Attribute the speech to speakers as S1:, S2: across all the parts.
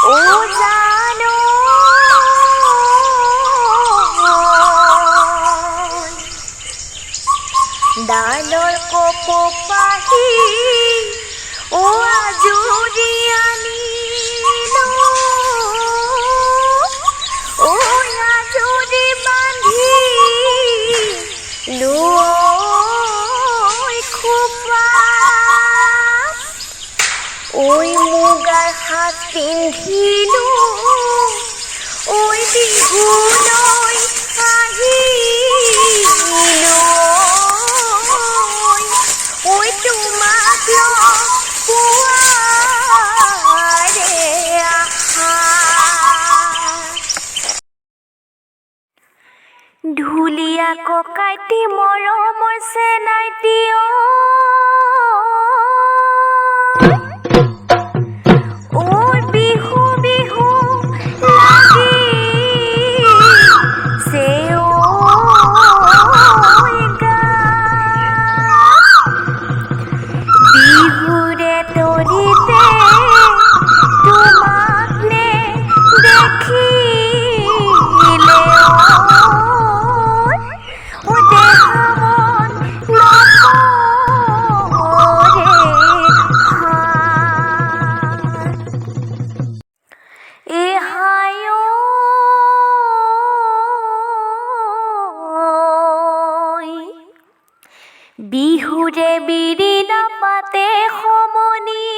S1: ও জানো ডালৰ কপৌপাহি ও আজৰি আনিলো ও আজৰি বান্ধিলো খোপাত ঐ মুগাৰ সাজ পিন্ধিলো ঐ বিহুলৈ আহিলো ঐ তোমাক লগ পোৱাৰে আশাত ঢুলীয়া ককাইটি মৰমৰ চেনাইটি বিহু বিহু লাগিছে বিহুৰে তৰিতে তোমাক নে দেখিলে দেহা মন বিহুৰে বিৰি নাপাতে সমনীয়া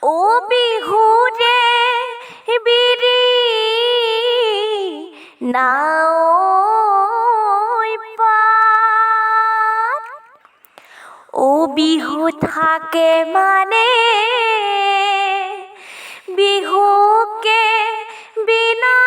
S1: ও বিহুৰে বিৰি নাওই পাত ও বিহু থাকে মানে বিহুকে বিনা